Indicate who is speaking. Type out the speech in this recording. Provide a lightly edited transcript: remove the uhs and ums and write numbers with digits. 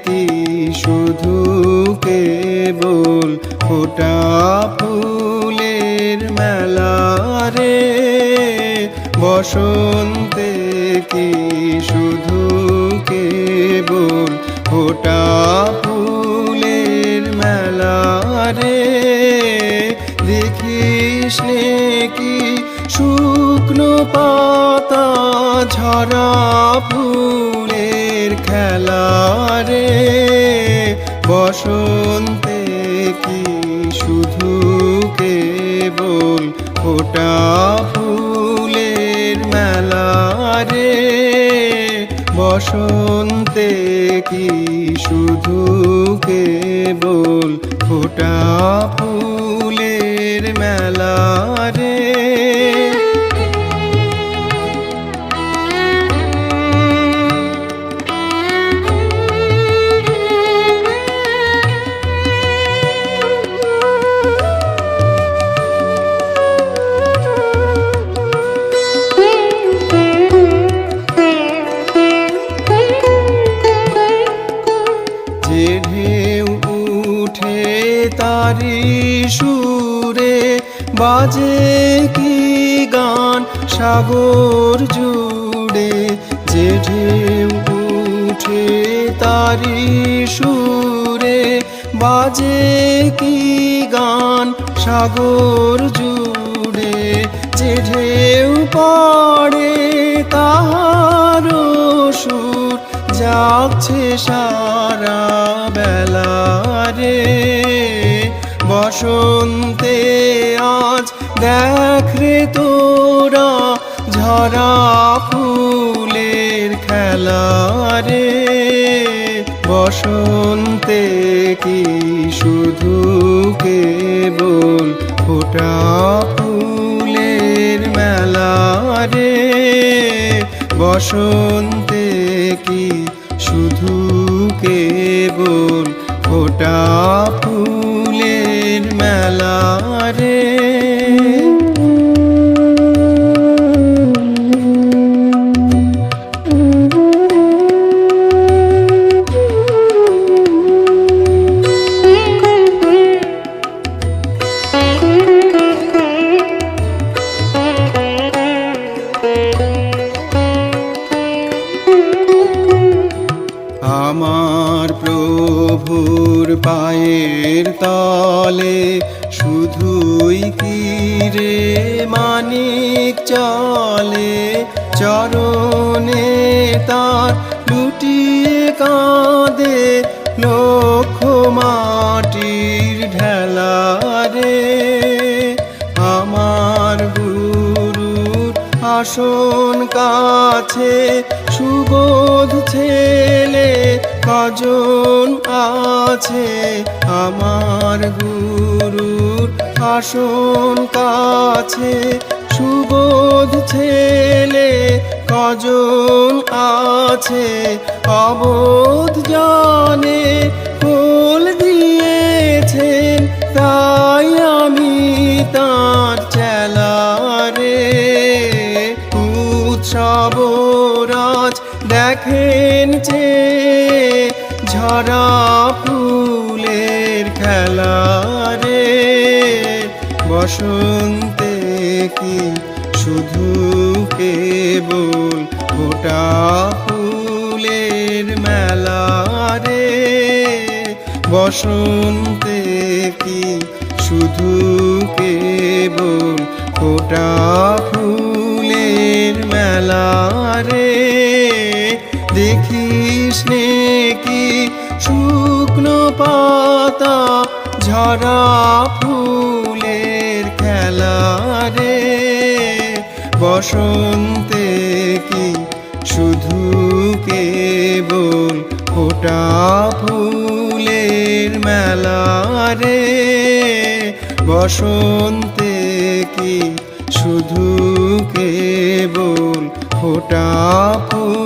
Speaker 1: কি শুধু কেবল ফোটা ফুলের মেলা রে, বসন্তে কি শুধু কেবল ফোটা ফুলের মেলা রে। দেখিস নে কি শুকনো পাতা ঝরা ফুলের খেলা রে, বসন্তে কি শুধু কেবল ফোটা ফুলের মেলা রে, বসন্তে কি শুধু কেবল ফোটা ফুলের মেলা রে। তারি সুরে বাজে কি গান সাগর জুড়ে, যে ঢেউ উঠে তারি সুরে বাজে কি গান সাগর জুড়ে, যে ঢেউ পড়ে তাহার সুর জাগছে সারা বেলা রে। বসন্তে আজ দেখ রে তোরা ঝরা ফুলের খেলা রে, বসন্তে কি শুধু কেবল ফোটা ফুলের মেলা রে, বসন্তে কি শুধু কেবল ফোটা ফুলের মেলা রে। আমার প্রভুর পায়ের তলে শুধুই কি রে মানিক চলে, চরণে তার লুটিয়ে কাঁদে লক্ষ মাটির ঢেলা রে। আমার গুরুর আসন কাছে সুবোধ ছেলে কজন আছে, আমার গুরুর আসন কাছে সুবোধ ছেলে কজন আছে, অবোধ জানে কোল দিয়েছেন তাই আমি তার চেলা রে। উৎসবরাজ দেখেন যে ঝরা ফুলের খেলা রে, বসন্তে কি শুধু কেবল ফোটা ফুলের মেলা রে, বসন্তে কি শুধু কেবল ফোটা ফুলের মেলা রে। দেখিস নে কি শুকনো পাতা ঝরা ফুলের খেলা রে, বসন্তে কি শুধু কেবল ফোটা ফুলের মেলা রে, বসন্তে কি শুধু কেবল ফোটা ফুল